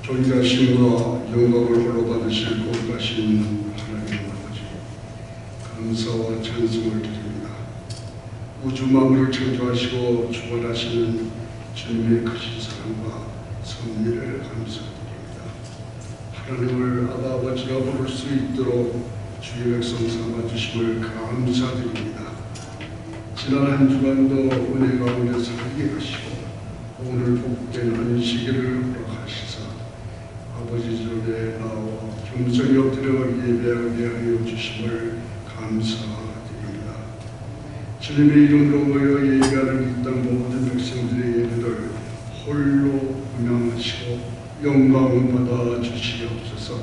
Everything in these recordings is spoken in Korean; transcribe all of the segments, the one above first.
존귀하심과 영광을 홀로 받으실 거룩하신 하나님 아버지, 감사와 찬송을 드립니다. 우주 만물을 창조하시고 주관하시는 주님의 크신 사랑과 섭리를 감사드립니다. 하나님을 아바 아버지라 부를 수 있도록 주의 백성 삼아주심을 감사드립니다. 지난 한 주간도 은혜 가운데 살게 하시고 오늘 복된 안식일을 허락하시사 아버지 전에 나와 겸손히 엎드려 예배하게 하여 주심을 감사드립니다. 주님의 이름으로 모여 예배하는 이 땅 모든 백성들의 예배를 홀로 음양하시고 영광을 받아 주시옵소서.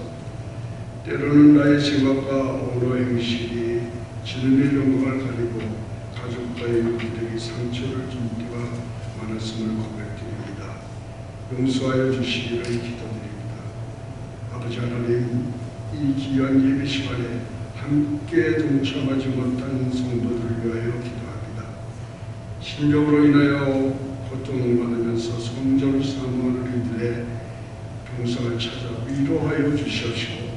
때로는 나의 생각과 언어의 행실이 주님의 영광을 가리고 가족과의 관계에 상처를 준 때가 많았음을 고백드립니다. 용서하여 주시기를 기도드립니다. 아버지 하나님, 이 귀한 예배 시간에 함께 동참하지 못한 성도들을 위하여 기도합니다. 신병으로 인하여 고통을 받으면서 성전을 사모하는 이들의 병상을 찾아 위로하여 주시옵시고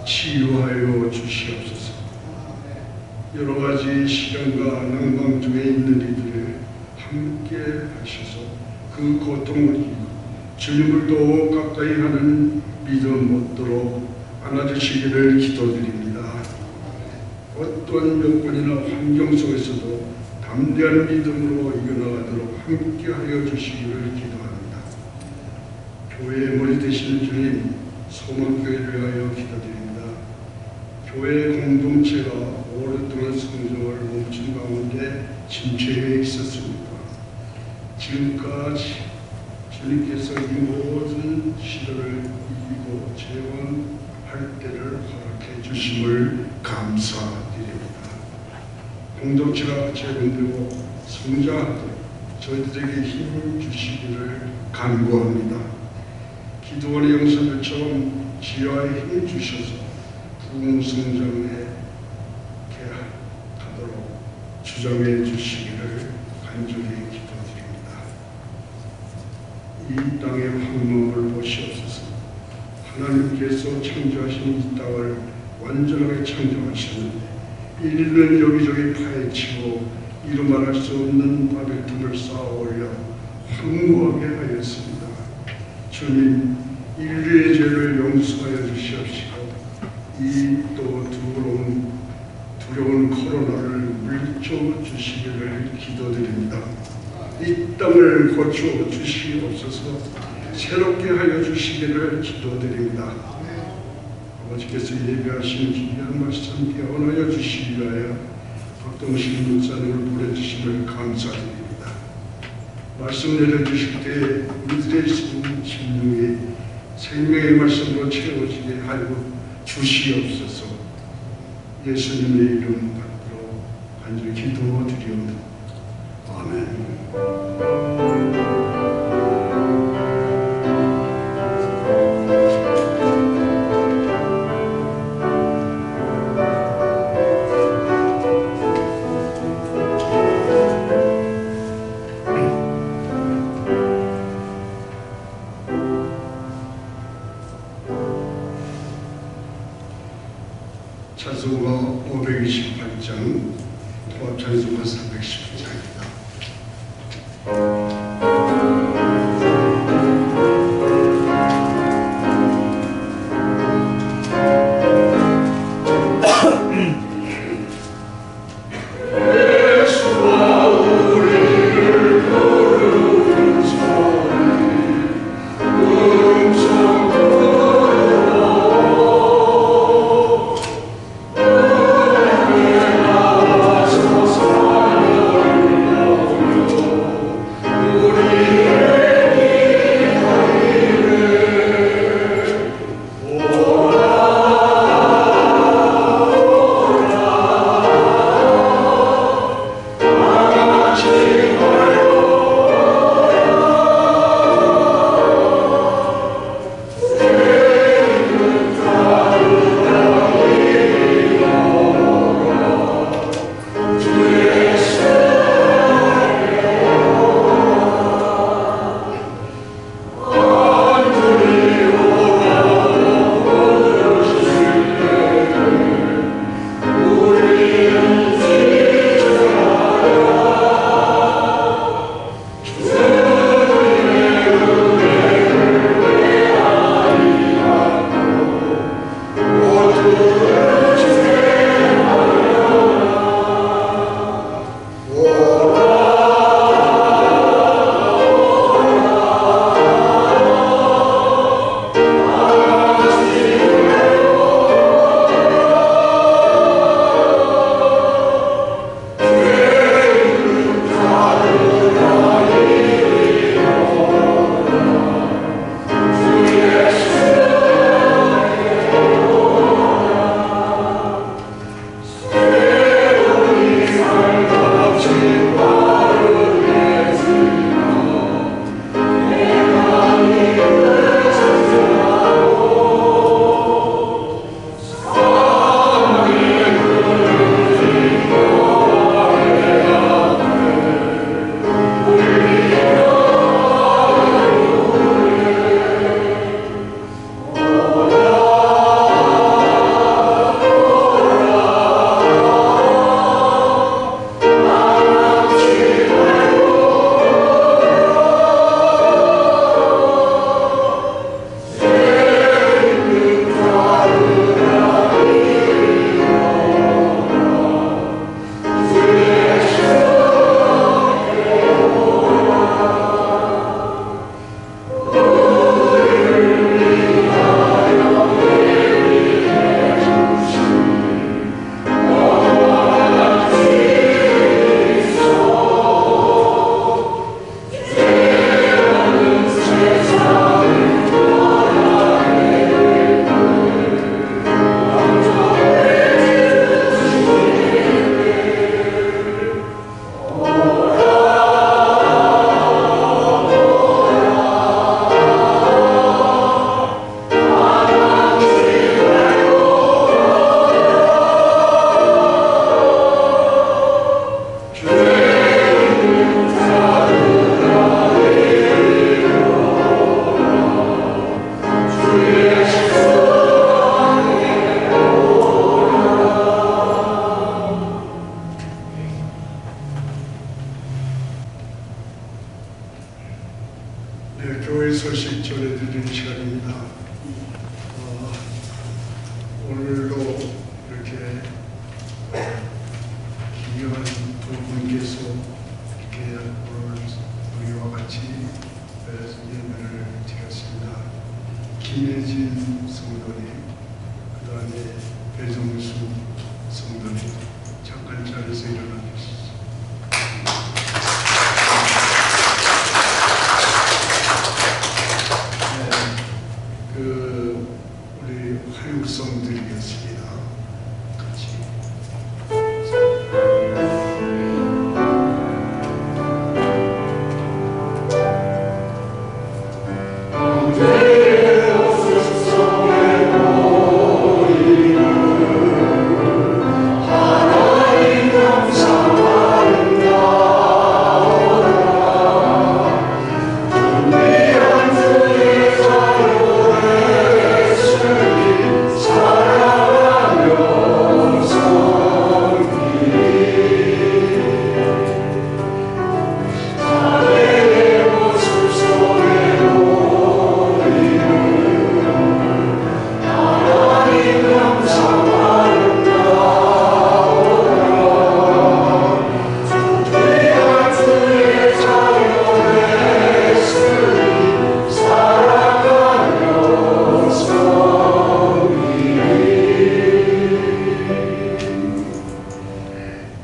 치유하여 주시옵소서. 여러 가지 시련과 난방 중에 있는 이들을 함께 하셔서 그 고통을 이기고 주님을 더욱 가까이 하는 믿음 얻도록 안아주시기를 기도드립니다. 어떤 여건이나 환경 속에서도 담대한 믿음으로 이겨나가도록 함께 하여 주시기를 기도합니다. 교회의 머리 되시는 주님, 소망교회를 위하여 기도드립니다. 교회 공동체가 오랫동안 성장을 멈춘 가운데 침체해 있었습니다. 지금까지 주님께서 이 모든 시련을 이기고 재건할 때를 허락해 주심을 감사드립니다. 공동체가 재건되고 성장하도록 저희들에게 힘을 주시기를 간구합니다. 기도원의 영사들처럼 지혜와의 힘을 주셔서 부흥 성장에 가도록 주장해 주시기를 간절히 기도드립니다. 이 땅의 황망을 보시옵소서. 하나님께서 창조하신 이 땅을 완전하게 창조하셨는데 인류는 여기저기 파헤치고 이루 말할 수 없는 바벨탑을 쌓아 올려 황무하게 하였습니다. 주님, 인류의 죄를 용서하여 주시옵시고 이 또 두려운 코로나를 물리쳐 주시기를 기도드립니다. 이 땅을 고쳐 주시옵소서. 새롭게 하여 주시기를 기도드립니다. 아버지께서 예배하신 귀한 말씀 개원하여 주시기 위하여 박동식 목사님을 보내주심을 감사드립니다. 말씀 내려주실 때 우리들의 심령이 생명의 말씀으로 채워지게 하여 주시옵소서. 예수님의 이름 받들어 간절히 기도드리옵니다. 아멘. 찬송가 528장, 통합찬송가 310장입니다. 교회 소식 전해드리는 시간입니다. 오늘도 이렇게 귀한 두 분께서 이렇게 오늘 우리와 같이 예배를 드렸습니다. 김혜진 성도님, 그 다음에 배정수 성도님, 잠깐 자리에서 일어나 주시죠. 우리 화육성 드리겠습니다. 같이.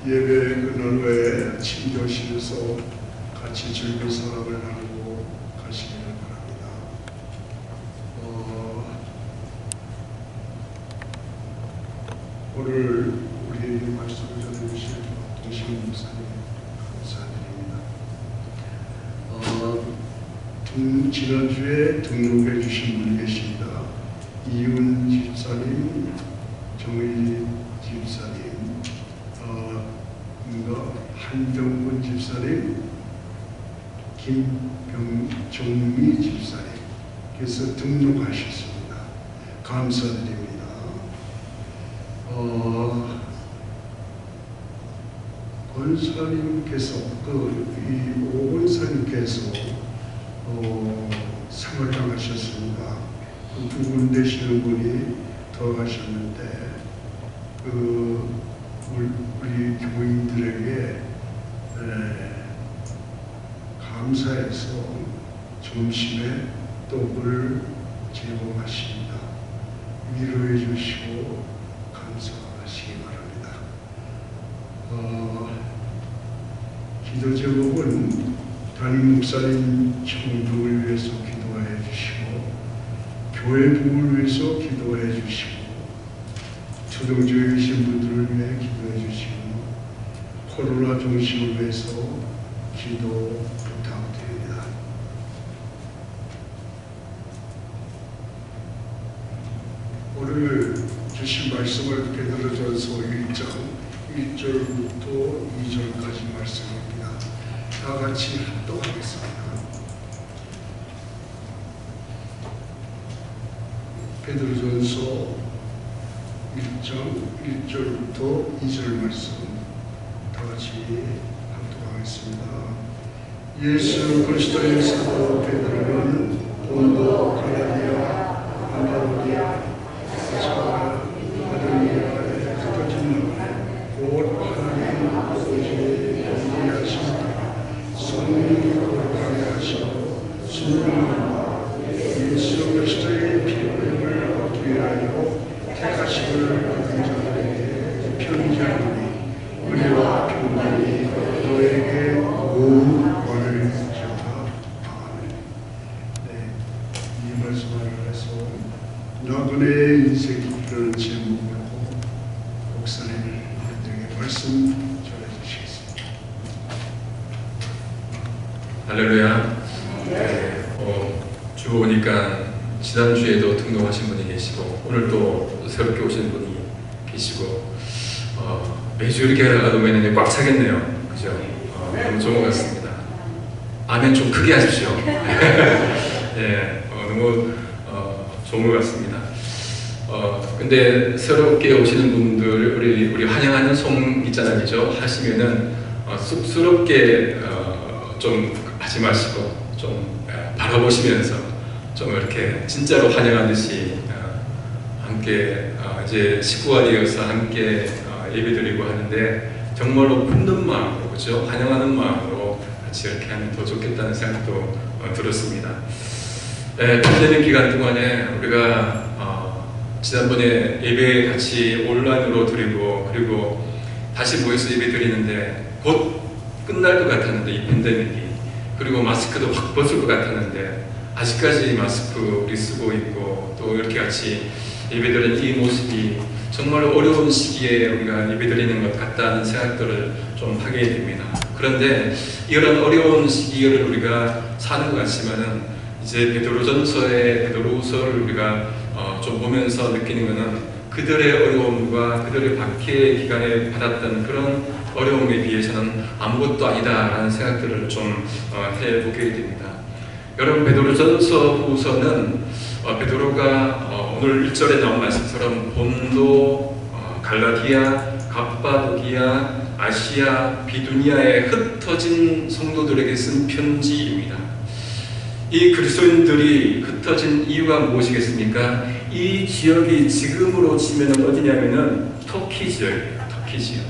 예배 끝난 후에 침도실에서 같이 즐거운 사랑을 나누고 가시기를 바랍니다. 오늘 우리 말씀을 전해주신 동신 목사님 감사드립니다. 지난주에 등록해 주신 분이 계십니다. 이윤 집사님, 정의 집사님, 한병근 집사님, 김정미 집사님께서 등록하셨습니다. 감사드립니다. 권사님께서 이 오권사님께서 생활당하셨습니다. 그 두 분 되시는 분이 더 돌아가셨는데 우리 교인들에게 감사해서 점심에 떡을 제공하십니다. 위로해 주시고 감사하시기 바랍니다. 기도 제목은 담임 목사님 청도를 위해서 기도해 주시고 교회 부흥을 위해서 기도해 주시고 초동조에 계신 분들을 위해 기도해 주시고 코로나 종식을 위해서 기도 부탁드립니다. 오늘 주신 말씀을 베드로전서 1장 1절부터 2절까지 말씀입니다. 다 같이 합독하겠습니다. 베드로전서 1장 1절부터 2절 말씀 다 같이 합독하겠습니다. 예수 그리스도의 사도 베드로는 본도 갈라디아, 가파도기아, 아시아, 바빌로니아에 흩어진 곧 하나님 아버지의 영원하신 성령이 거룩하게 하시고 순종과 예수 그리스도의 피부임을 얻기 위하여 택하심을 받은 자들에게 편지하노니 은혜와 평강이 너에게 온 원을 주다. 아멘. 이 말씀 안에서 나그네의 인생이라는 제목으로 목사님 여러분에게 말씀 전해주시겠습니다. 할렐루야. 주 오니까 지난주에도 등록하신 분이 계시고 오늘 또 새롭게 오신 분이 계시고 매주 이렇게 하다가 보면 꽉 차겠네요. 그죠? 너무 좋은 것 같습니다. 아멘 좀 크게 하십시오. 예, 너무 좋은 것 같습니다. 근데 새롭게 오시는 분들 우리 환영하는 송 있잖아요, 그죠? 하시면은 쑥스럽게 좀 하지 마시고 좀 바라보시면서 좀 이렇게 진짜로 환영하듯이 함께 이제 식구가 되어서 함께 예배드리고 하는데 정말로 굳는 마음으로, 그죠? 환영하는 마음으로 같이 이렇게 하면 더 좋겠다는 생각도 들었습니다. 팬데믹 기간 동안에 우리가 지난번에 예배 같이 온라인으로 드리고 그리고 다시 모여서 예배 드리는데 곧 끝날 것 같았는데 이 팬데믹이 그리고 마스크도 확 벗을 것 같았는데 아직까지 마스크 우리 쓰고 있고 또 이렇게 같이 예배드리는 이 모습이 정말 어려운 시기에 우리가 예배드리는 것 같다는 생각들을 좀 하게 됩니다. 그런데 이런 어려운 시기를 우리가 사는 것 같지만은 이제 베드로후서를 우리가 좀 보면서 느끼는 것은 그들의 어려움과 그들의 박해 기간에 받았던 그런 어려움에 비해서는 아무것도 아니다라는 생각들을 좀 해보게 됩니다. 여러분 베드로전서 후서는 베드로가 오늘 1절에 나온 말씀처럼 본도, 갈라디아, 갑바도기아, 아시아, 비두니아에 흩어진 성도들에게 쓴 편지입니다. 이 그리스도인들이 흩어진 이유가 무엇이겠습니까? 이 지역이 지금으로 치면 어디냐면은 터키 지역이에요. 터키 지역.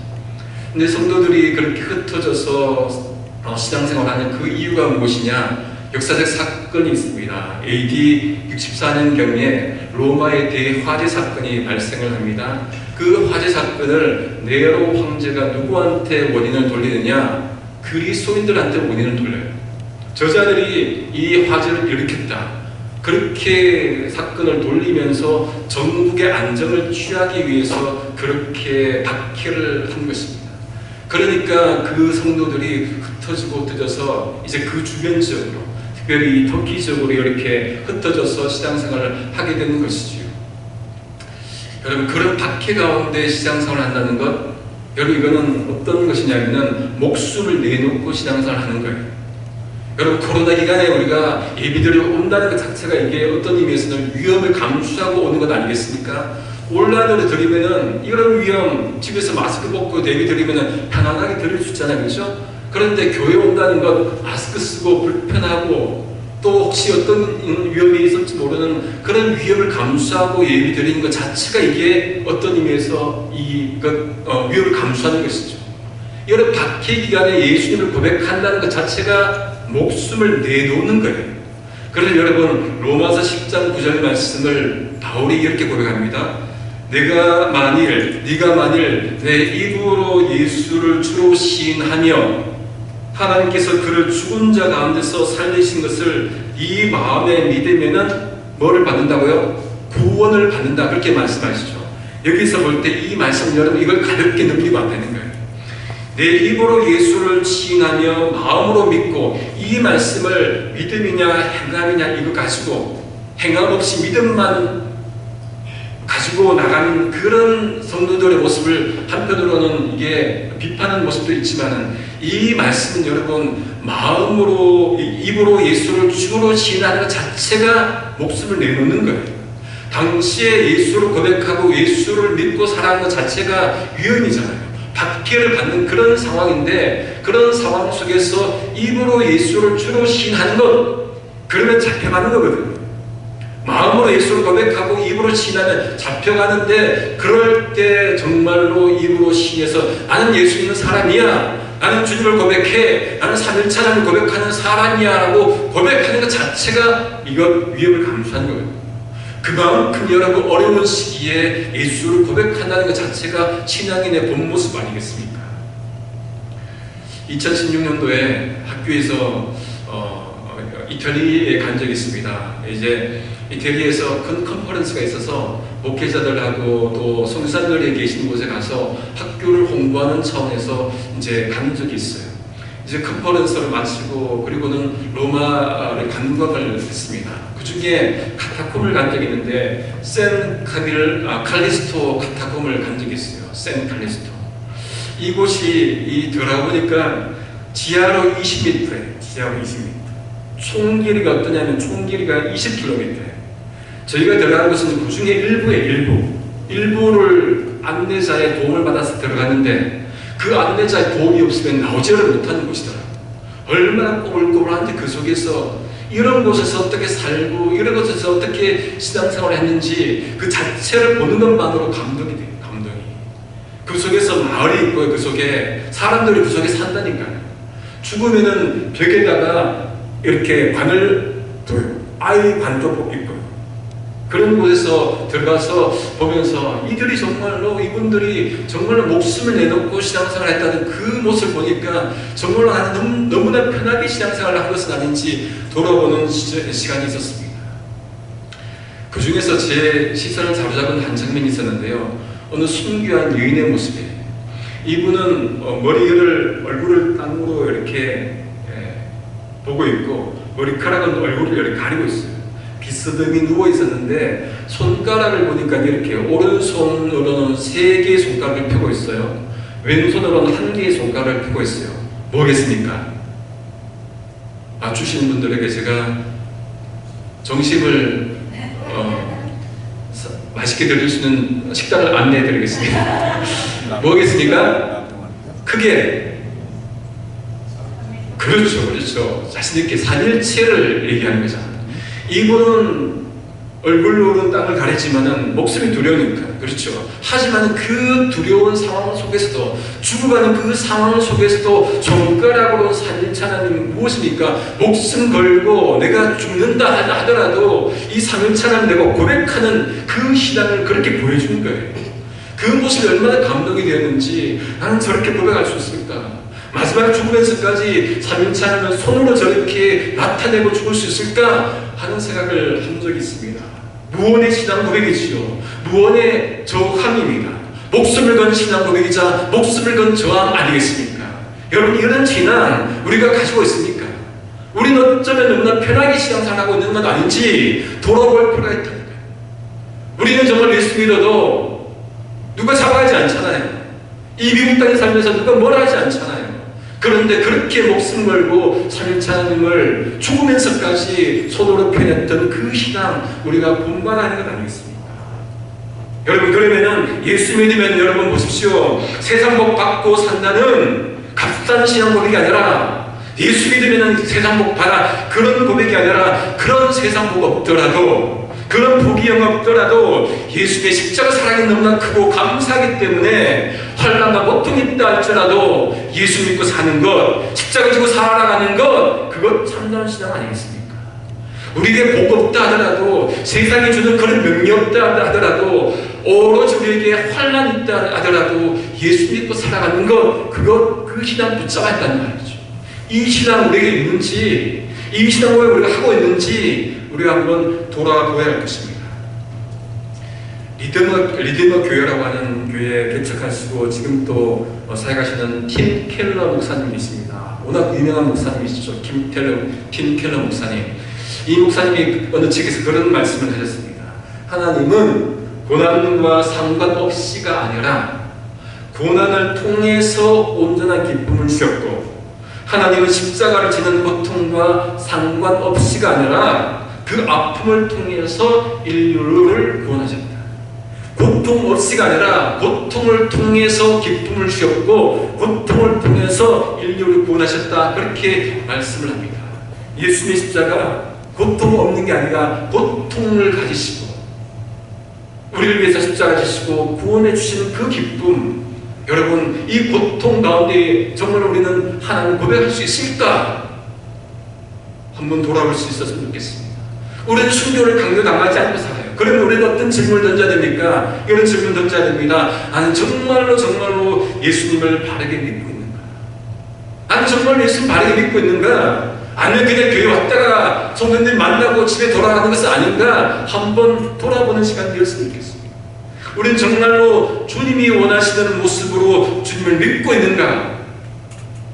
근데 성도들이 그렇게 흩어져서 신앙생활하는 그 이유가 무엇이냐? 역사적 사건이 있습니다. AD 64년경에 로마의 대화재 사건이 발생을 합니다. 그 화재 사건을 네로 황제가 누구한테 원인을 돌리느냐? 그리스도인들한테 원인을 돌려요. 저자들이 이 화재를 일으켰다. 그렇게 사건을 돌리면서 전국의 안정을 취하기 위해서 그렇게 박해를 한 것입니다. 그러니까 그 성도들이 흩어지고 흩어져서 이제 그 주변 지역으로 특별히 터키 지역으로 이렇게 흩어져서 신앙생활을 하게 되는 것이지요. 여러분 그런 박해 가운데 신앙생활을 한다는 것 여러분 이거는 어떤 것이냐면은 목숨을 내놓고 신앙생활을 하는 거예요. 여러분 코로나 기간에 우리가 예배드리러 온다는 것 자체가 이게 어떤 의미에서는 위험을 감수하고 오는 것 아니겠습니까? 온라인으로 드리면은 이런 위험 집에서 마스크 벗고 예배 드리면은 편안하게 드릴 수 있잖아요, 그렇죠? 그런데 교회 온다는 것 마스크 쓰고 불편하고 또 혹시 어떤 위험이 있을지 모르는 그런 위험을 감수하고 예비 드리는 것 자체가 이게 어떤 의미에서 위험을 감수하는 것이죠. 여러분, 박해 기간에 예수님을 고백한다는 것 자체가 목숨을 내놓는 거예요. 그래서 여러분, 로마서 10장 9절 말씀을 바울이 이렇게 고백합니다. 네가 만일 내 입으로 예수를 주로 시인하며 하나님께서 그를 죽은 자 가운데서 살리신 것을 이 마음에 믿으면은 뭐를 받는다고요? 구원을 받는다. 그렇게 말씀하시죠. 여기서 볼 때 이 말씀, 여러분, 이걸 가볍게 넘기면 안 되는 거예요. 내 입으로 예수를 시인하며 마음으로 믿고, 이 말씀을 믿음이냐 행함이냐 이거 가지고 행함 없이 믿음만 가지고 나가는 그런 성도들의 모습을 한편으로는 이게 비판하는 모습도 있지만, 이 말씀은 여러분 마음으로 입으로 예수를 주로 시인하는 것 자체가 목숨을 내놓는 거예요. 당시에 예수를 고백하고 예수를 믿고 살아가는 것 자체가 위험이잖아요. 박해를 받는 그런 상황인데, 그런 상황 속에서 입으로 예수를 주로 시인하는 것, 그러면 잡혀가는 거거든요. 마음으로 예수를 고백하고 입으로 시인하면 잡혀가는데, 그럴 때 정말로 입으로 시인해서 나는 예수 믿는 사람이야, 나는 주님을 고백해, 나는 3일차 나를 고백하는 사람이야 라고 고백하는 것 자체가 이것 위험을 감수하는 거예요. 그만큼 여러분 어려운 시기에 예수를 고백한다는 것 자체가 신앙인의 본 모습 아니겠습니까? 2016년도에 학교에서 이태리에 간 적이 있습니다. 이제 이태리에서 큰 컨퍼런스가 있어서 목회자들하고 또 성사들이 계신 곳에 가서 학교를 홍보하는 차원에서 이제 간 적이 있어요. 이제 컨퍼런스를 마치고 그리고는 로마를 관광을 했습니다. 그 중에 카타콤을 간 적이 있는데 칼리스토 카타콤을 간 적이 있어요. 칼리스토. 이곳이 들어가보니까 지하로 20m예요. 지하로 20m. 총 길이가 어떠냐면 총 길이가 20km예요. 저희가 들어간 곳은 그 중에 일부를 안내자의 도움을 받아서 들어갔는데, 그 안내자의 도움이 없으면 나오지를 못하는 곳이더라고요. 얼마나 꼬불꼬불한지, 그 속에서 이런 곳에서 어떻게 살고 이런 곳에서 어떻게 신앙생활을 했는지 그 자체를 보는 것만으로 감동이 돼요. 감동이. 그 속에서 마을이 있고요. 그 속에 사람들이 그 속에 산다니까요. 죽으면은 벽에다가 이렇게 관을 둬요. 아이 관도 있고요. 그런 곳에서 들어가서 보면서 이들이 정말로, 이분들이 정말로 목숨을 내놓고 신앙생활을 했다는 그 모습을 보니까 정말로 나는 너무나 편하게 신앙생활을 한 것은 아닌지 돌아보는 시간이 있었습니다. 그 중에서 제 시선을 사로잡은 한 장면이 있었는데요. 어느 순교한 여인의 모습이에요. 이분은 얼굴을 땅으로 이렇게 보고 있고, 머리카락은 얼굴을 이렇게 가리고 있어요. 비스듬히 누워 있었는데, 손가락을 보니까 이렇게 오른손으로는 3개의 손가락을 펴고 있어요. 왼손으로는 1개의 손가락을 펴고 있어요. 뭐겠습니까? 맞추시는 분들에게 제가 점심을 맛있게 드릴 수 있는 식단을 안내해 드리겠습니다. 뭐겠습니까? 크게. 그렇죠. 자신있게 3일체를 얘기하는 거잖아요. 이분은 얼굴로는 땅을 가리지만은 목숨이 두려우니까, 그렇죠. 하지만 그 두려운 상황 속에서도, 죽어가는 그 상황 속에서도 손가락으로 3일차는 무엇입니까? 목숨 걸고 내가 죽는다 하더라도 이 3일차는 내가 고백하는 그 신앙을 그렇게 보여주는 거예요. 그 모습이 얼마나 감동이 되었는지, 나는 저렇게 고백할 수 있을까? 마지막 죽으면서까지 3일차는 손으로 저렇게 나타내고 죽을 수 있을까 하는 생각을 한 적이 있습니다. 무언의 신앙 고백이지요. 무언의 저항입니다. 목숨을 건 신앙 고백이자 목숨을 건 저항 아니겠습니까? 여러분, 이런 신앙 우리가 가지고 있습니까? 우리는 어쩌면 너무나 편하게 신앙생활하고 있는 건 아닌지 돌아볼 필요가 있다니까요. 우리는 정말 예수 믿어도 누가 잡아가지 않잖아요. 이 미국 땅에 살면서 누가 뭐라 하지 않잖아요. 그런데 그렇게 목숨 걸고 3일차님을 죽으면서까지 손으로 표현했던 그 신앙, 우리가 본받아야 하는 것 아니겠습니까? 여러분, 그러면은 예수 믿으면 여러분 보십시오. 세상 복 받고 산다는 값싼 신앙 고백이 아니라 예수 믿으면 세상 복 받아. 그런 고백이 아니라 그런 세상 복 없더라도, 그런 복이 없더라도 예수의 십자가 사랑이 너무나 크고 감사하기 때문에 환난과 고통이 있다 할지라도 예수 믿고 사는 것, 십자가 지고 살아가는 것, 그것 참다운 신앙 아니겠습니까? 우리에게 복 없다 하더라도, 세상이 주는 그런 명이 없다 하더라도, 오로지 우리에게 환난이 있다 하더라도 예수 믿고 살아가는 것, 그 신앙 붙잡아야 한다는 말이죠. 이 신앙 우리에게 있는지, 이 신앙을 우리가 하고 있는지 우리가 한번 돌아보아야 할 것입니다. 리드머 교회라고 하는 교회에 개척하시고 지금 또 사역하시는 팀 켈러 목사님이 있습니다. 워낙 유명한 목사님이시죠. 팀 켈러 목사님. 이 목사님이 어느 책에서 그런 말씀을 하셨습니다. 하나님은 고난과 상관없이가 아니라 고난을 통해서 온전한 기쁨을 주셨고, 하나님은 십자가를 지는 고통과 상관없이가 아니라 그 아픔을 통해서 인류를 구원하셨다. 고통 없이가 아니라 고통을 통해서 기쁨을 주셨고, 고통을 통해서 인류를 구원하셨다. 그렇게 말씀을 합니다. 예수님의 십자가 고통 없는 게 아니라 고통을 가지시고 우리를 위해서 십자가 지시고 구원해 주시는 그 기쁨, 여러분, 이 고통 가운데 정말 우리는 하나님을 고백할 수 있을까? 한번 돌아볼 수 있었으면 좋겠습니다. 우리는 순교를 강요당하지 않고 살아요. 그러면 우리는 어떤 질문을 던져야 됩니까? 이런 질문 던져야 됩니다. 나는 정말로 예수님을 바르게 믿고 있는가? 나는 정말로 예수님 바르게 믿고 있는가? 아니면 그냥 교회 왔다가 성도님 만나고 집에 돌아가는 것은 아닌가? 한번 돌아보는 시간 되었으면 좋겠습니다. 우리는 정말로 주님이 원하시는 모습으로 주님을 믿고 있는가?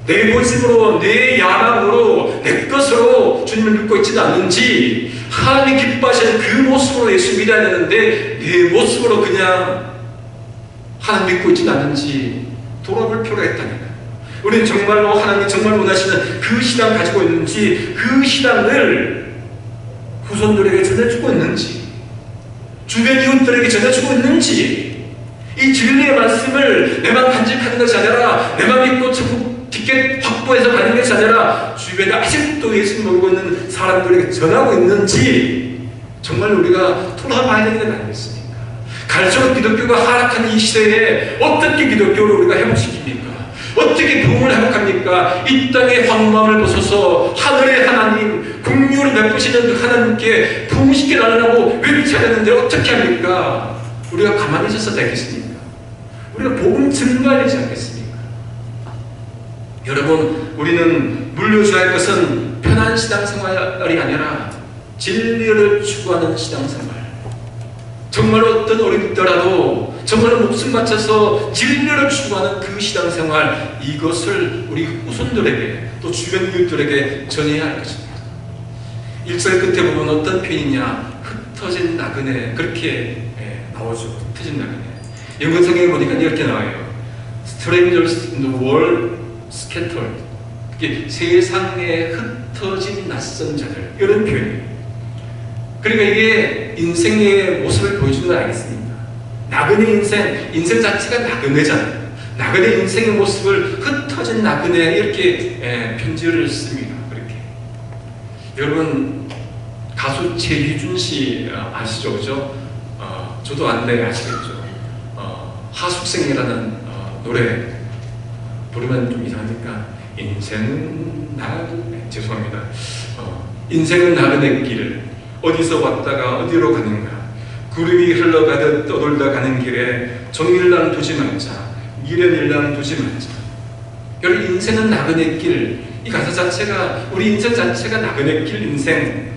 내 고집으로, 내 야망으로, 내 것으로 주님을 믿고 있지는 않는지, 하나님이 기뻐하시는 그 모습으로 예수 믿어야 되는데 내 모습으로 그냥 하나님 믿고 있지는 않는지 돌아볼 필요가 있다니까요. 우리는 정말로 하나님이 정말 원하시는 그 신앙 가지고 있는지, 그 신앙을 후손들에게 전해주고 있는지, 주변 이웃들에게 전해주고 있는지, 이 진리의 말씀을 내만 간직하는 것이 아니라, 내만 믿고 천국 티켓 확보해서 가는 것이 아니라 주변에 아직도 예수님 모르고 있는 사람들에게 전하고 있는지 정말 우리가 돌아봐야 되는 건 아니겠습니까? 갈수록 기독교가 하락하는 이 시대에 어떻게 기독교를 우리가 회복시킵니까? 어떻게 부흥을 회복합니까? 이 땅의 황망을 벗어서 하늘의 하나님, 긍휼을 베푸시는 그 하나님께 부흥시켜 달라고 외쳐야 되는데 어떻게 합니까? 우리가 가만히 있어서 되겠습니까? 우리가 복음 증거해야 되지 않겠습니까? 여러분, 우리는 물려줘야 할 것은 편한 신앙생활이 아니라 진리를 추구하는 신앙생활. 정말 어떤 어려움이 있더라도 정말 목숨 바쳐서 진리를 추구하는 그 신앙생활, 이것을 우리 후손들에게 또 주변 이웃들에게 전해야 할 것입니다. 1절 끝에 보면 어떤 표현이냐, 흩어진 나그네, 그렇게 나오죠. 흩어진 나그네. 영어 성경에 보니까 이렇게 나와요. Strangers in the world scattered. 그게 세상에 흩어진 낯선 자들, 이런 표현이에요. 그러니까 이게 인생의 모습을 보여주는 건 알겠습니다. 나그네 인생 자체가 나그네잖아요. 나그네 인생의 모습을 흩어진 나그네, 이렇게 편지를 씁니다. 그렇게. 여러분, 가수 최유준 씨 아시죠? 그죠? 저도 안돼 아시겠죠? 하숙생이라는 노래 부르면 좀 이상하니까, 인생은 나그네, 죄송합니다. 인생은 나그네 길, 어디서 왔다가 어디로 가는가, 구름이 흘러가듯 떠돌다 가는 길에 정일랑 두지 말자, 미련일랑 두지 말자. 여러분, 인생은 나그네 길, 이 가사 자체가, 우리 인생 자체가 나그네 길 인생,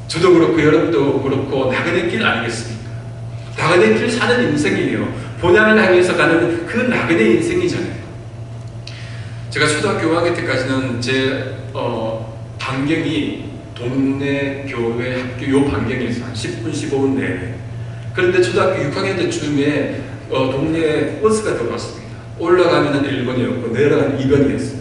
저도 그렇고 여러분도 그렇고 나그네 길 아니겠습니까? 나그네 길 사는 인생이에요. 본향을 향해서 가는 그 나그네 인생이잖아요. 제가 초등학교 5학년 때까지는 제 반경이 동네 교회 학교 요 반경에서 한 10분 15분 내외. 그런데 초등학교 6학년 때쯤에 동네에 버스가 들어왔습니다. 올라가면 1번이었고 내려가면 2번이었어요.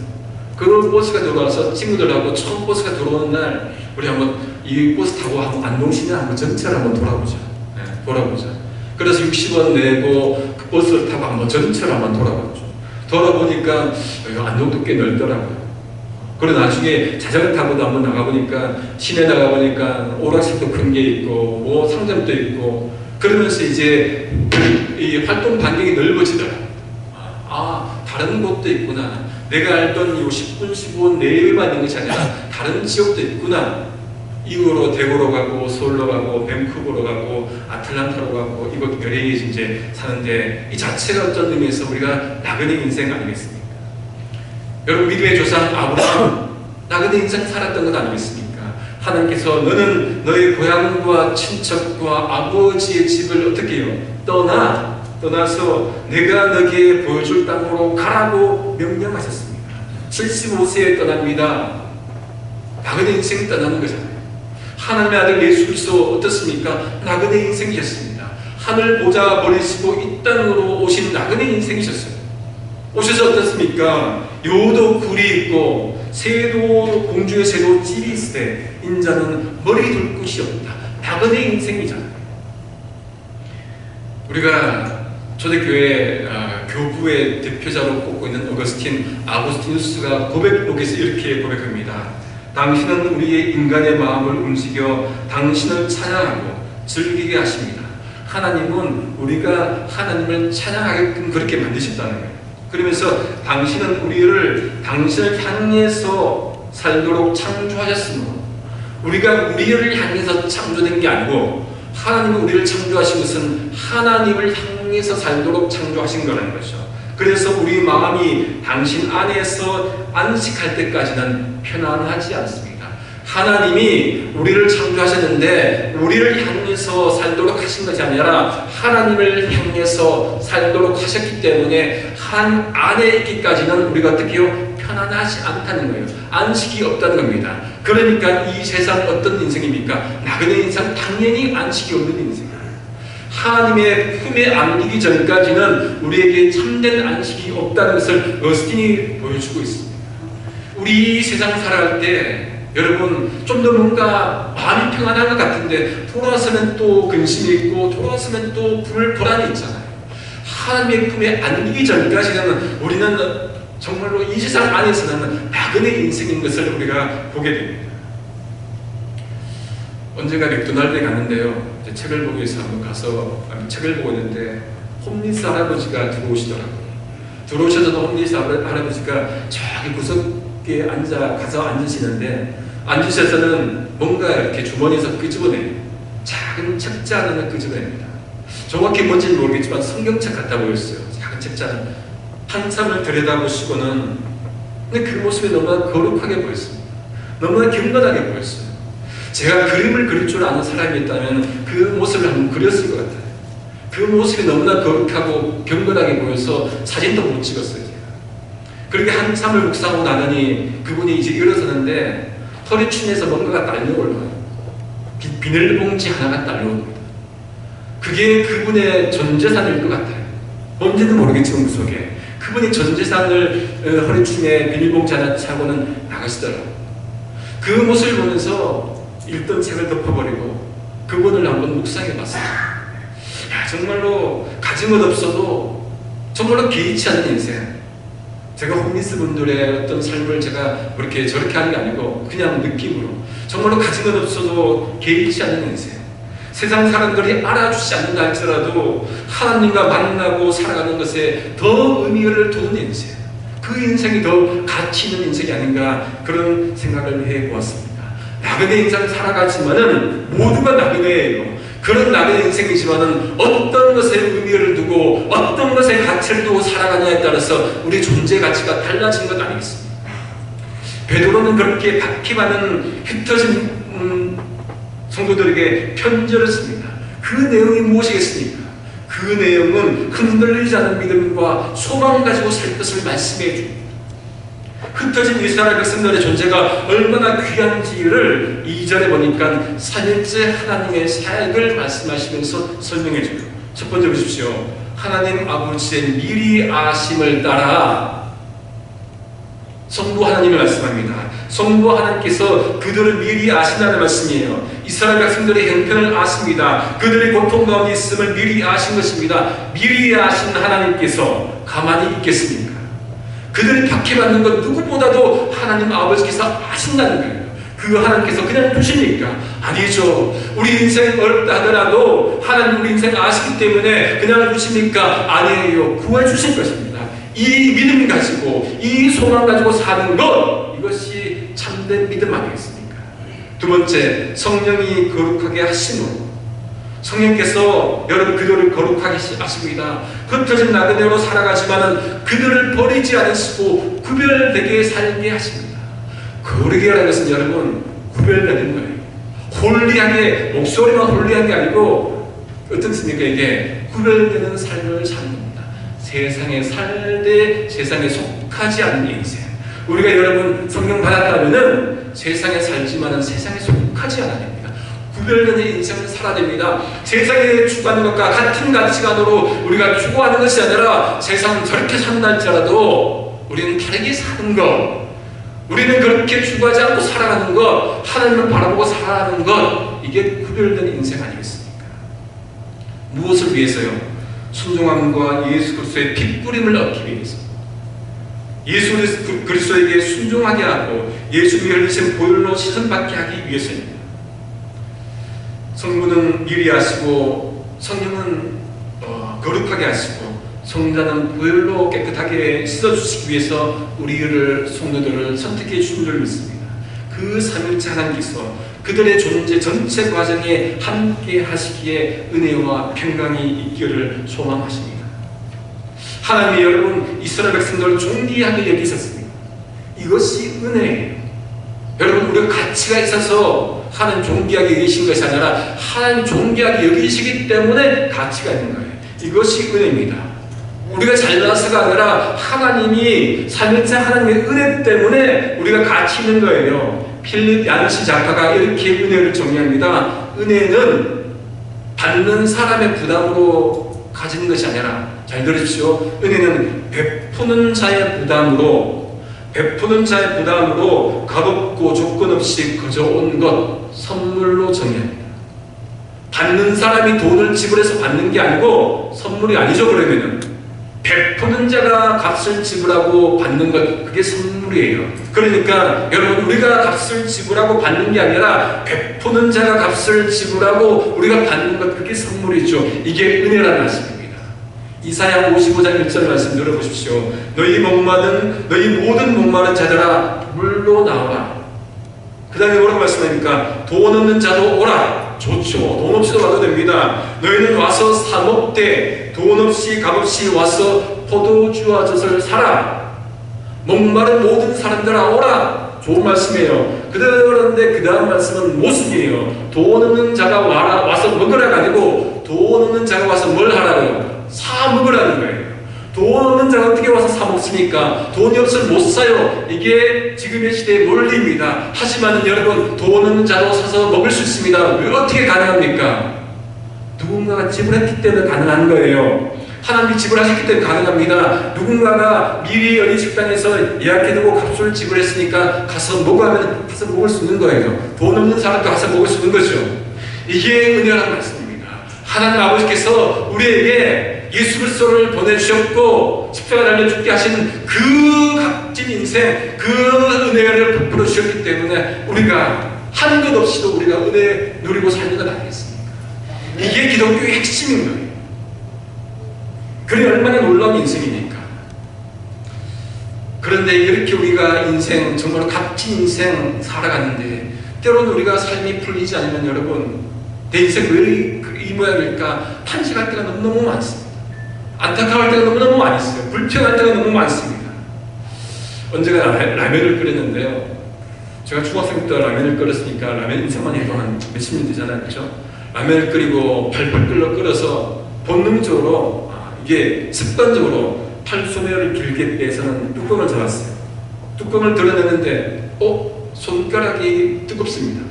그 버스가 들어와서 친구들하고 처음 버스가 들어오는 날, 우리 한번 이 버스 타고 한번 안동시내 한번 전체를 한번 돌아보자. 네, 돌아보자. 그래서 60원 내고 그 버스를 타고 한번 전체를 한번 돌아봤죠. 돌아보니까 안동도 꽤 넓더라고요. 그리고 나중에 자전거 타고도 한번 나가보니까 시내 나가보니까 오락실도 큰 게 있고 뭐 상점도 있고 그러면서 이제 이 활동 반경이 넓어지더라. 다른 곳도 있구나. 내가 알던 이 10분 15분 내외만 있는 것이 아니라 다른 지역도 있구나. 이후로 대구로 가고 서울로 가고 밴쿠버로 가고 아틀란타로 가고 이곳 LA에 이제 사는데 이 자체가 어떤 의미에서 우리가 나그네 인생 아니겠습니까? 여러분 믿음의 조상 아브라함 나그네 인생 살았던 것 아니겠습니까? 하나님께서 너는 너의 고향과 친척과 아버지의 집을 어떻게 해요? 떠나서 내가 너에게 보여줄 땅으로 가라고 명령하셨습니다. 75세에 떠납니다. 나그네 인생 떠나는 거잖아요. 하나님의 아들 예수 그리스도 어떻습니까? 나그네 인생이셨습니다. 하늘 보좌 버리시고 이 땅으로 오신 나그네 인생이셨어요. 오셔서 어떻습니까? 요도 굴이 있고 새도 공중의 새도 찌리 있으되 인자는 머리 둘 곳이 없다. 나그네 인생이잖아요. 우리가 초대교회 교부의 대표자로 꼽고 있는 어거스틴 아구스티누스가 고백록에서 이렇게 고백합니다. 당신은 우리의 인간의 마음을 움직여 당신을 찬양하고 즐기게 하십니다. 하나님은 우리가 하나님을 찬양하게끔 그렇게 만드셨다는 거예요. 그러면서 당신은 당신을 향해서 살도록 창조하셨으므로 우리가 우리를 향해서 창조된 게 아니고 하나님은 우리를 창조하신 것은 하나님을 향해서 살도록 창조하신 거라는 거죠. 그래서 우리 마음이 당신 안에서 안식할 때까지는 편안하지 않습니다. 하나님이 우리를 창조하셨는데 우리를 향해서 살도록 하신 것이 아니라 하나님을 향해서 살도록 하셨기 때문에 한 안에 있기까지는 우리가 어떻게 해요? 편안하지 않다는 거예요. 안식이 없다는 겁니다. 그러니까 이 세상 어떤 인생입니까? 나그네 인생 당연히 안식이 없는 인생이에요. 하나님의 품에 안기기 전까지는 우리에게 참된 안식이 없다는 것을 어스틴이 보여주고 있습니다. 우리 이 세상 살아갈 때 여러분 좀 더 뭔가 마음이 평안한 것 같은데 돌아서면 또 근심이 있고 돌아서면 또 불안이 있잖아요. 하나님의 품에 안기기 전까지는 우리는 정말로 이 세상 안에서는 나그네 인생인 것을 우리가 보게 됩니다. 언젠가 맥도날드에 갔는데요. 책을 보기 위해서 한번 가서 책을 보고 있는데 홈리스 할아버지가 들어오시더라고요. 들어오셔서도 홈리스 할아버지가 저기 구석에 가서 앉으시는데 앉으셔서는 뭔가 이렇게 주머니에서 끄집어내요. 작은 책자를 끄집어냅니다. 정확히 뭔지는 모르겠지만 성경책 같아 보였어요. 작은 책자는 한참을 들여다보시고는 근데 그 모습이 너무나 거룩하게 보였습니다. 너무나 경건하게 보였어요. 제가 그림을 그릴 줄 아는 사람이 있다면 그 모습을 한번 그렸을 것 같아요. 그 모습이 너무나 거룩하고 경건하게 보여서 사진도 못 찍었어요. 제가. 그렇게 한참을 묵상하고 나더니 그분이 이제 일어서는데 허리춤에서 뭔가가 딸려 올라와요. 비닐봉지 하나가 딸려옵니다. 그게 그분의 전 재산일 것 같아요. 뭔지는 모르겠지만 무속에 그분이 전 재산을 허리춤에 비닐봉지 하나 차고는 나가시더라고요. 그 모습을 보면서 읽던 책을 덮어버리고 그분을 한번 묵상해봤어요. 정말로 가진 것 없어도 정말로 개의치 않는 인생. 제가 홈리스 분들의 어떤 삶을 제가 그렇게 저렇게 하는 게 아니고 그냥 느낌으로 정말로 가진 것 없어도 개의치 않는 인생. 세상 사람들이 알아주지 않는다 할지라도 하나님과 만나고 살아가는 것에 더 의미를 두는 인생. 그 인생이 더 가치 있는 인생이 아닌가 그런 생각을 해보았습니다. 나그네 인생 살아가지만은 모두가 나그네예요. 그런 나그네 인생이지만은 어떤 것에 의미를 두고 어떤 것에 가치를 두고 살아가냐에 따라서 우리 존재 가치가 달라진 것 아니겠습니까? 베드로는 그렇게 바퀴많은 흩어진 성도들에게 편지를 씁니다. 그 내용이 무엇이겠습니까? 그 내용은 흔들리지 않는 믿음과 소망을 가지고 살 것을 말씀해 줍니다. 흩어진 이스라엘 백성들의 존재가 얼마나 귀한지를 2절에 보니까 3일째 하나님의 사역을 말씀하시면서 설명해 줘요. 첫 번째 보십시오. 하나님 아버지의 미리 아심을 따라 성부 하나님을 말씀합니다. 성부 하나님께서 그들을 미리 아신다는 말씀이에요. 이스라엘 백성들의 형편을 아십니다. 그들의 고통 가운데 있음을 미리 아신 것입니다. 미리 아신 하나님께서 가만히 있겠습니까? 그들이 박해받는 것 누구보다도 하나님 아버지께서 아신다는 거예요. 그 하나님께서 그냥 두십니까? 아니죠. 우리 인생 어렵다 하더라도 하나님 우리 인생 아시기 때문에 그냥 두십니까? 아니에요. 구해주실 것입니다. 이 믿음 가지고 이 소망 가지고 사는 것, 이것이 참된 믿음 아니겠습니까? 두 번째, 성령이 거룩하게 하심으로 성령께서 여러분 그들을 거룩하게 하십니다. 흩어진 나그네로 살아가지만은 그들을 버리지 않으시고 구별되게 살게 하십니다. 거룩이라는 것은 여러분 구별되는 거예요. 홀리하게, 목소리만 홀리한 게 아니고 어떻습니까? 이게 구별되는 삶을 사는 겁니다. 세상에 살되 세상에 속하지 않는 인생. 우리가 여러분 성령 받았다면은 세상에 살지만은 세상에 속하지 않아야 됩니다. 구별되는 인생을 살아야 됩니다. 세상에 추구하는 것과 같은 가치관으로 우리가 추구하는 것이 아니라 세상은 저렇게 산다 할지라도 우리는 다르게 사는 것, 우리는 그렇게 추구하지 않고 살아가는 것, 하나님을 바라보고 살아가는 것, 이게 구별된 인생 아니겠습니까? 무엇을 위해서요? 순종함과 예수 그리스도의 핏뿌림을 얻기 위해서, 예수 그리스도에게 순종하게 하고 예수 위에 흘리신 보혈로 씻음받게 하기 위해서입니다. 성부는 미리 하시고 성령은 거룩하게 하시고 성자는 보혈로 깨끗하게 씻어주시기 위해서 우리를 성도들을 선택해 주신 줄 믿습니다. 그 삼일째 하나님께서 그들의 존재 전체 과정에 함께 하시기에 은혜와 평강이 있기를 소망하십니다. 하나님이 여러분 이스라엘 백성들을 존귀하게 여기셨습니다. 이것이 은혜예요. 여러분 우리가 가치가 있어서 하나님 존귀하게 여기신 것이 아니라 하나님 존귀하게 여기시기 때문에 가치가 있는 거예요. 이것이 은혜입니다. 우리가 잘나서가 아니라 하나님이 삼일째 하나님의 은혜 때문에 우리가 가치 있는 거예요. 필립 얀시 작가가 이렇게 은혜를 정의합니다. 은혜는 받는 사람의 부담으로 가지는 것이 아니라, 잘 들으십시오. 은혜는 베푸는 자의 부담으로 값없고 조건 없이 거저온 것, 선물로 정의합니다. 받는 사람이 돈을 지불해서 받는 게 아니고 선물이 아니죠. 그러면은 베푸는 자가 값을 지불하고 받는 것, 그게 선물이에요. 그러니까 여러분 우리가 값을 지불하고 받는 게 아니라 베푸는 자가 값을 지불하고 우리가 받는 것, 그게 선물이죠. 이게 은혜라는 말씀입니다. 이사야 55장 1절 말씀 들어보십시오. 너희 모든 목마른 자들아 물로 나오라. 그 다음에 뭐라고 말씀합니까? 돈 없는 자도 오라. 좋죠. 돈 없이도 와도 됩니다. 너희는 와서 사 먹되 돈 없이 값없이 와서 포도주와 젖을 사라. 목마른 모든 사람들아 오라. 좋은 말씀이에요. 그런데 그 다음 말씀은 모순이에요. 돈 없는 자가 와서 먹으라가 아니고 돈 없는 자가 와서 뭘 하라고요? 사 먹으라는 거예요. 돈 없는 자가 어떻게 와서 사 먹습니까? 돈이 없으면 못 사요. 이게 지금의 시대의 논리입니다. 하지만 여러분 돈 없는 자도 사서 먹을 수 있습니다. 왜 어떻게 가능합니까? 누군가가 지불했기 때문에 가능한 거예요. 하나님이 지불하셨기 때문에 가능합니다. 누군가가 미리 어린 식당에서 예약해두고 값을 지불했으니까 가서 먹으면 가서 먹을 수 있는 거예요. 돈 없는 사람도 가서 먹을 수 있는 거죠. 이게 은혜라는 말씀입니다. 하나님 아버지께서 우리에게 예수 그리스도를 보내주셨고 십자가 달려 죽게 하신 그 값진 인생, 그 은혜를 베풀어 주셨기 때문에 우리가 한 것 없이도 우리가 은혜 누리고 살는 것 아니겠습니까? 이게 기독교의 핵심인 거예요. 그게 얼마나 놀라운 인생이니까. 그런데 이렇게 우리가 인생, 정말 값진 인생 살아가는데 때로는 우리가 삶이 풀리지 않으면 여러분 내 인생 왜 이 모양일까? 탄식할 때가 너무너무 많습니다. 안타까울 때가 너무너무 많이 있어요. 불평할 때가 너무 많습니다. 언제가 라면을 끓였는데요. 제가 중학생 때 라면을 끓였으니까 라면 인생만 해도 한 몇십 년 되잖아요. 그렇죠? 라면을 끓이고 팔팔 끓여서 본능적으로 이게 습관적으로 팔소매를 길게 빼서는 뚜껑을 잡았어요. 뚜껑을 드러내는데 손가락이 뜨겁습니다.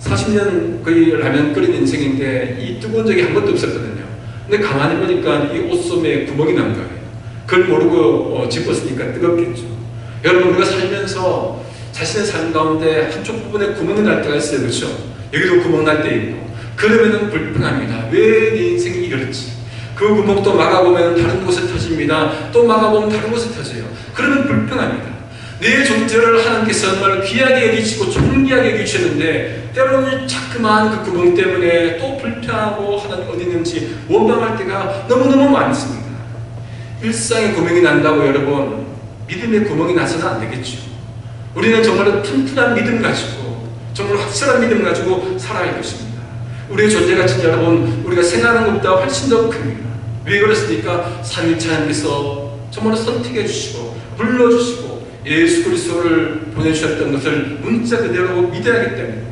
40년 거의 라면 끓인 인생인데 이 뜨거운 적이 한 번도 없었거든요. 근데 가만히 보니까 이 옷소매에 구멍이 난 거예요. 그걸 모르고 짚었으니까 뜨겁겠죠. 여러분 우리가 살면서 자신의 삶 가운데 한쪽 부분에 구멍이 날 때가 있어요. 그렇죠? 여기도 구멍 날 때 있고 그러면은 불평합니다. 왜 내 인생이 이렇지? 그 구멍도 막아보면 다른 곳에 터집니다. 터집니다. 또 막아보면 다른 곳에 터져요. 그러면 불평합니다. 내 존재를 하나님께서 정말 귀하게 여기시고 존귀하게 여기셨는데 때로는 자꾸만 그 구멍 때문에 또 불평하고 하나님 어디 있는지 원망할 때가 너무너무 많습니다. 일상에 구멍이 난다고 여러분 믿음의 구멍이 나서는 안 되겠죠. 우리는 정말로 튼튼한 믿음 가지고 정말 확실한 믿음 가지고 살아야 할 것입니다. 우리의 존재 가치는 여러분 우리가 생각하는 것보다 훨씬 더 큽니다. 왜 그렇습니까? 삼위일체 하나님께서 정말 선택해 주시고 불러주시고 예수 그리스도를 보내주셨던 것을 문자 그대로 믿어야 하기 때문에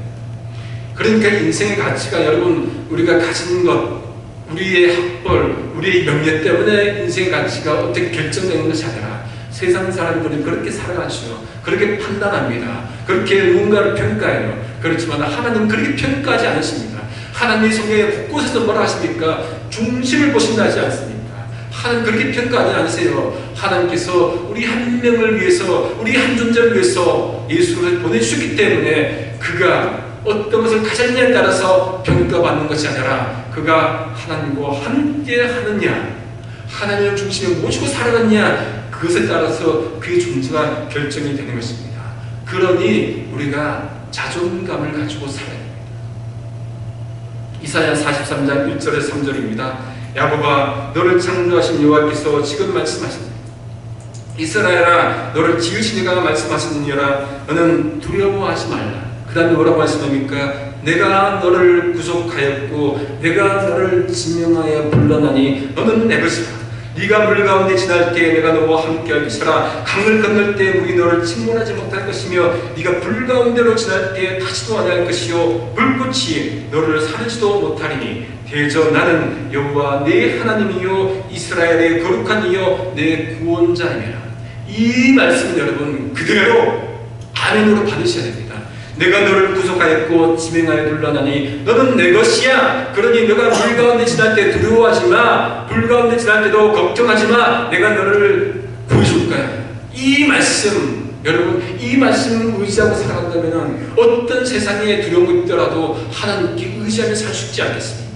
그러니까 인생의 가치가 여러분 우리가 가진 것 우리의 학벌, 우리의 명예 때문에 인생의 가치가 어떻게 결정되는 것이 아니라 세상 사람들은 그렇게 살아가죠. 그렇게 판단합니다. 그렇게 누군가를 평가해요. 그렇지만 하나님은 그렇게 평가하지 않으십니다. 하나님의 성경에 곳곳에서 뭐라 하십니까? 중심을 보신다 하지 않습니까? 하나님 그렇게 평가하지 않으세요. 하나님께서 우리 한 명을 위해서 우리 한 존재를 위해서 예수를 보내주셨기 때문에 그가 어떤 것을 가졌냐에 따라서 평가받는 것이 아니라 그가 하나님과 함께 하느냐 하나님을 중심에 모시고 살아갔냐 그것에 따라서 그의 존재가 결정이 되는 것입니다. 그러니 우리가 자존감을 가지고 살아야 합니다. 이사야 43장 1절에서 3절입니다. 야곱아 너를 창조하신 여호와께서 지금 말씀하십니다. 이스라엘아 너를 지으신 이가 말씀하시느니라 너는 두려워하지 말라. 그 다음에 뭐라고 말씀합니까? 내가 너를 구속하였고 내가 너를 지명하여 불러나니 너는 내 것이라. 네가 물 가운데 지날 때 내가 너와 함께 할 것이라. 강을 건널 때 물이 너를 침몰하지 못할 것이며 네가 불 가운데로 지날 때 타지도 아니할 것이요 불꽃이 너를 사르지도 못하리니 대저 나는 여호와 내 하나님이요 이스라엘의 거룩한 이요 내 구원자이니라. 이 말씀은 여러분 그대로 아멘으로 받으셔야 됩니다. 내가 너를 구속하였고 지명하여 불러나니 너는 내 것이야. 그러니 너가 불 가운데 지날 때 두려워하지 마. 불 가운데 지날 때도 걱정하지 마. 내가 너를 구해줄 거야. 이 말씀 여러분 이 말씀을 의지하고 살아간다면 어떤 세상에 두려움이 있더라도 하나님께 의지하며 살 수 있지 않겠습니까?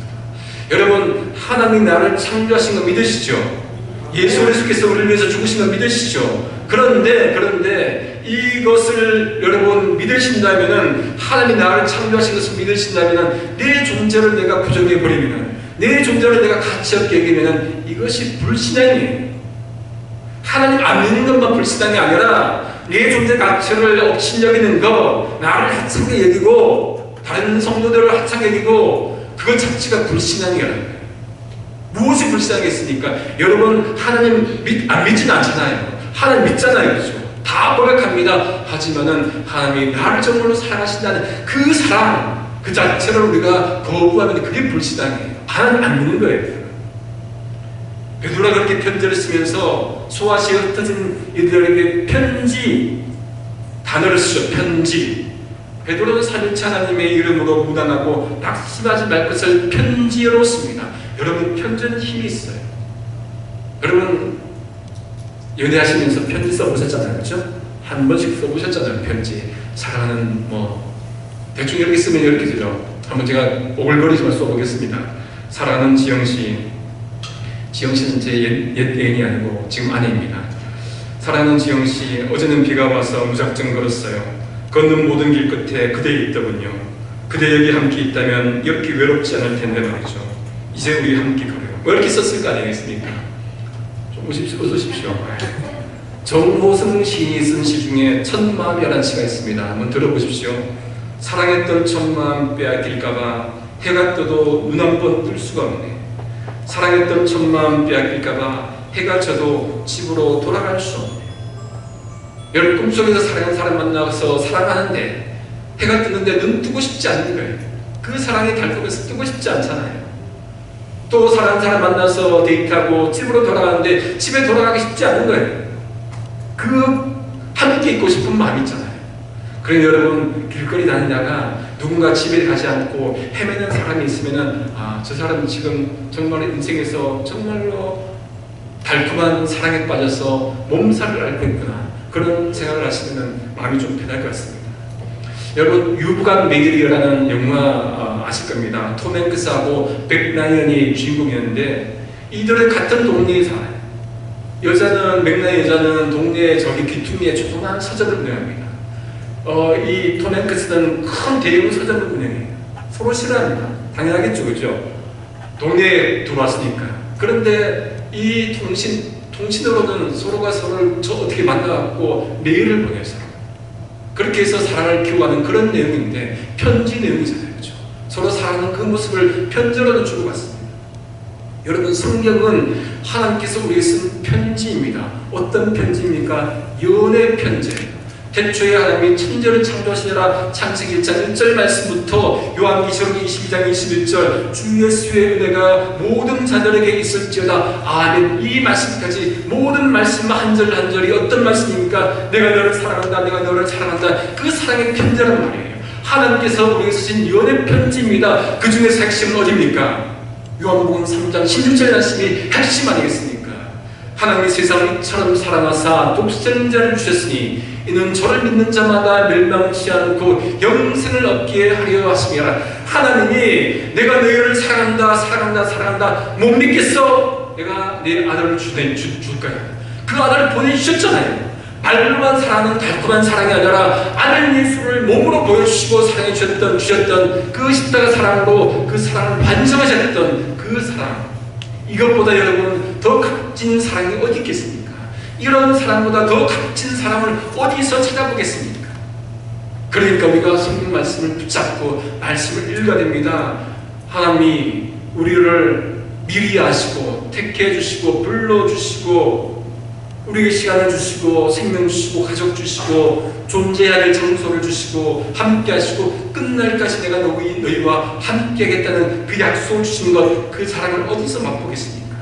여러분 하나님이 나를 창조하신 거 믿으시죠? 예수 그리스도께서 우리를 위해서 죽으신 거 믿으시죠? 그런데 이것을 여러분 믿으신다면은 하나님이 나를 창조하신 것을 믿으신다면은 내 존재를 내가 부정해 버리면은 내 존재를 내가 가치 없게 여기면은 이것이 불신앙이에요. 하나님 안 믿는 것만 불신앙이 아니라 내 존재 가치를 억신 여기는 것, 나를 하찮게 여기고 다른 성도들을 하찮게 여기고 그것 자체가 불신앙이라는 거예요. 무엇이 불신앙이겠습니까? 여러분 하나님 안 믿지는 않잖아요. 하나님 믿잖아요. 그렇죠? 다 고백합니다. 하지만은 하나님이 나를 정말로 사랑하신다는 그 사랑 그 자체를 우리가 거부하면 그게 불신앙이에요. 하나님 안 믿는 거예요. 베드로가 그렇게 편지를 쓰면서 소아시에 흩어진 이들에게 편지 단어를 쓰죠. 편지. 베드로는 삼위일체 하나님의 이름으로 무난하고 낙심하지 말 것을 편지로 씁니다. 여러분 편지는 힘이 있어요. 여러분 연애하시면서 편지 써보셨잖아요. 그렇죠? 한 번씩 써보셨잖아요. 편지. 사랑하는 대충 이렇게 쓰면 이렇게 되죠. 한번 제가 오글거리지만 써보겠습니다. 사랑하는 지영씨. 지영씨는 제 옛 애인이 아니고 지금 아내입니다. 사랑하는 지영씨, 어제는 비가 와서 무작정 걸었어요. 걷는 모든 길 끝에 그대 있더군요. 그대 여기 함께 있다면 이렇게 외롭지 않을 텐데 말이죠. 이제 우리 함께 걸어요. 왜 이렇게 썼을 거 아니겠습니까? 좀 웃으십시오. 정호승 시인이 쓴 시 중에 첫마음이라는 시가 있습니다. 한번 들어보십시오. 사랑했던 첫마음 빼앗길까봐 해가 떠도 눈 한 번 뜰 수가 없네. 사랑했던 첫마음 빼앗길까봐 해가 져도 집으로 돌아갈 수 없네. 여러분 꿈속에서 사랑하는 사람 만나서 사랑하는데 해가 뜨는데 눈 뜨고 싶지 않은 거예요. 그 사랑이 달콤해서 뜨고 싶지 않잖아요. 또 사랑하는 사람 만나서 데이트하고 집으로 돌아가는데 집에 돌아가기 쉽지 않은 거예요. 그 함께 있고 싶은 마음이 있잖아요. 그래서 여러분 길거리 다니다가 누군가 집에 가지 않고 헤매는 사람이 있으면은 저 사람은 지금 정말 인생에서 정말로 달콤한 사랑에 빠져서 몸살을 앓고 있구나. 그런 생각을 하시면 마음이 좀 편할 것 같습니다. 여러분 유부간 매일이라는 영화 아실 겁니다. 톰 행크스하고 백 라이언이 주인공이었는데 이들은 같은 동네에 살아요. 여자는 맥락의 여자는 동네 저기 귀퉁이에 조그만 서점을 운영합니다. 이 톰 행크스는 큰 대형 서점을 운영해요. 서로 싫어합니다. 당연하겠죠, 그죠? 동네에 들어왔으니까. 그런데 이 통신으로는 서로가 서로를 어떻게 만나갖고 메일을 보내요, 서로. 그렇게 해서 사랑을 키워가는 그런 내용인데 편지 내용이잖아요, 그죠? 서로 사랑하는 그 모습을 편지로도 주고 갔습니다. 여러분, 성경은 하나님께서 우리에게 쓴 편지입니다. 어떤 편지입니까? 연애 편지예요. 태초에 하나님이 천지를 창조하시니라. 창세기 1장 1절 말씀부터 요한계시록 22장 21절 주 예수의 은혜가 모든 자들에게 있을지어다. 아멘. 이 말씀까지 모든 말씀 한 절 한 절이 어떤 말씀입니까? 내가 너를 사랑한다, 내가 너를 사랑한다. 그 사랑의 편지란 말이에요. 하나님께서 우리에게 쓰신 연애 편지입니다. 그 중에서 핵심은 어디입니까? 요한복음 3장 16절 말씀이 핵심 아니겠습니까? 하나님이 세상을 이처럼 사랑하사 독생자를 주셨으니 이는 저를 믿는 자마다 멸망치 않고 영생을 얻게 하려 하심이라. 하나님이 내가 너희를 사랑한다, 사랑한다, 사랑한다. 못 믿겠어? 내가 내 아들을 줄 거야. 그 아들을 보내주셨잖아요. 말로만 사랑하는 달콤한 사랑이 아니라 아들 예수를 몸으로 보여주시고 사랑해 주셨던 그 십자가 사랑으로 그 사랑을 완성하셨던 그 사랑. 이것보다 여러분 더 값진 사랑이 어디 있겠습니까? 이런 사랑보다 더 값진 사랑을 어디서 찾아보겠습니까? 그러니까 우리가 성경 말씀을 붙잡고 말씀을 읽어야 됩니다. 하나님이 우리를 미리 아시고 택해 주시고 불러주시고 우리에게 시간을 주시고 생명 주시고 가족 주시고 존재해야 될 장소를 주시고 함께 하시고 끝날까지 내가 너희와 함께 하겠다는 그 약속을 주신 것, 그 사랑을 어디서 맛보겠습니까?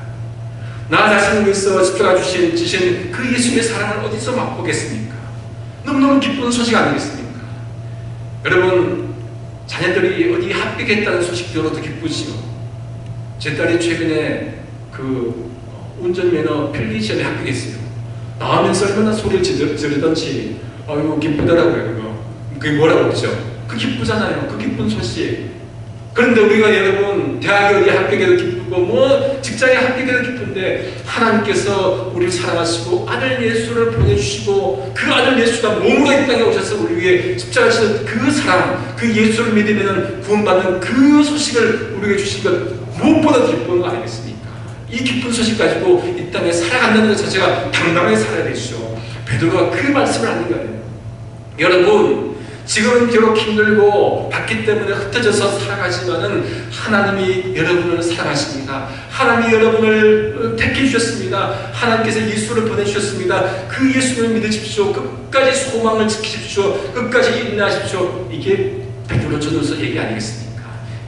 나 자신을 위해서 십자가 주신 그 예수님의 사랑을 어디서 맛보겠습니까? 너무너무 기쁜 소식 아니겠습니까? 여러분, 자녀들이 어디 합격했다는 소식 들어도 기쁘지요. 제 딸이 최근에 그 운전면허 필기시험에 합격했어요. 나오면서 얼마나 소리를 지르던지 아이고 기쁘더라고요. 그게 뭐라고 그러죠? 그 기쁘잖아요. 그 기쁜 소식. 그런데 우리가 여러분 대학에 어디 합격해도 기쁘고 뭐 직장에 합격해도 기쁜데 하나님께서 우리를 사랑하시고 아들 예수를 보내주시고 그 아들 예수가 몸으로 이 땅에 오셔서 우리 위해 십자가 지신 그 사랑, 그 예수를 믿으면 구원받는 그 소식을 우리에게 주신 것 무엇보다 기쁜 거 아니겠습니까? 이 기쁜 소식 가지고 이 땅에 살아간다는 것 자체가 당당하게 살아야 되죠. 베드로가 그 말씀을 하는 거예요. 여러분, 지금은 비록 힘들고 받기 때문에 흩어져서 살아가지만은 하나님이 여러분을 사랑하십니다. 하나님이 여러분을 택해 주셨습니다. 하나님께서 예수를 보내주셨습니다. 그 예수를 믿으십시오. 끝까지 소망을 지키십시오. 끝까지 인내하십시오. 이게 베드로 전후서 얘기 아니겠습니까?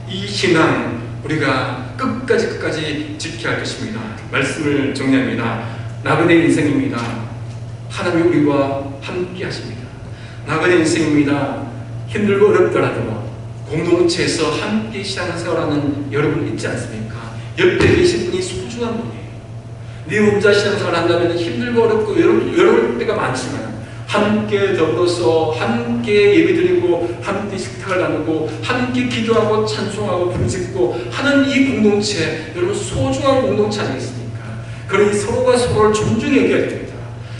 이 신앙 우리가 끝까지 지켜야 할 것입니다. 말씀을 정리합니다. 나그네 인생입니다. 하나님이 우리와 함께 하십니다. 나그네 인생입니다. 힘들고 어렵더라도 공동체에서 함께 신앙생활하는 여러분 있지 않습니까? 옆에 계신 분이 소중한 분이에요. 네 혼자 신앙생활 한다면 힘들고 어렵고 외로울 때가 많지만 함께 더불어서 함께 예배드리고 함께 식탁을 나누고 함께 기도하고 찬송하고 부르짖고 하는 이 공동체, 여러분 소중한 공동체 아니겠습니까? 그러니 서로가 서로를 존중해 여겨야 됩니다.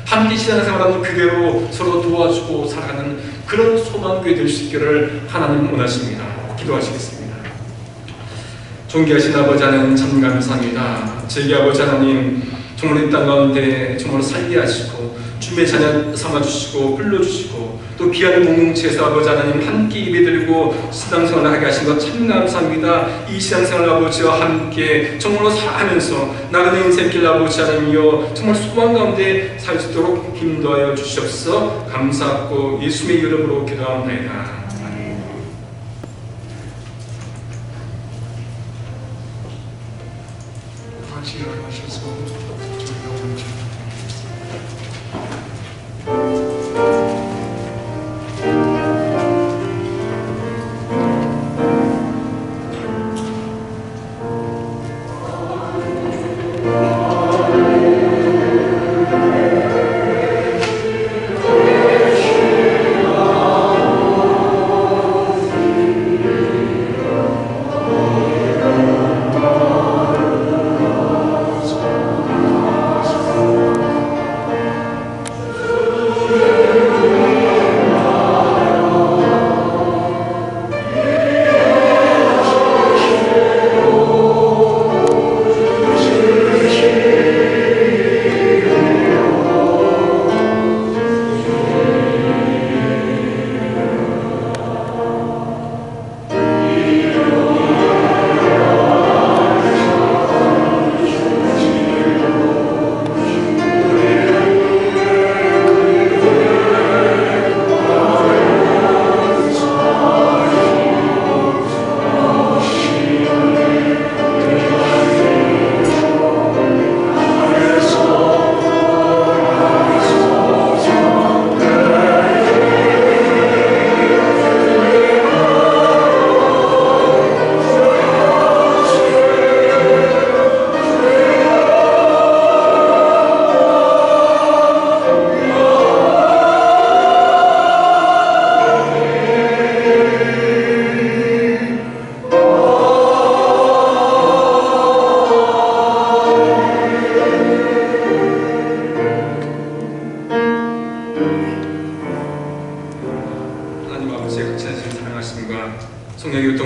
함께 신앙생활하는 그대로 서로 도와주고 살아가는 그런 소망교회 될 수 있기를 하나님 원하십니다. 기도하시겠습니다. 존귀하신 아버지 하나님 참 감사합니다. 제게 아버지 하나님 정말 이 땅 가운데 정말 살게 하시고 주님의 자녀 삼아주시고 불러주시고 또 귀한 공동체에서 아버지 하나님 함께 예배드리고 신앙생활을 하게 하신 것 참 감사합니다. 이 신앙생활 아버지와 함께 정말로 하면서 나그네 인생길 아버지 하나님이여 정말 소망 가운데 살 수 있도록 힘도하여 주시옵소서. 감사하고 예수님의 이름으로 기도합니다. 같이 일어나셔서 저희가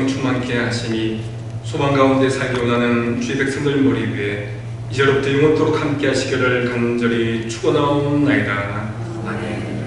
성령 충만케 하시니 소망 가운데 살기 원하는 주의 백성들 머리 위에 이제로부터 영원토록 함께 하시기를 간절히 축원하옵나이다. 아멘.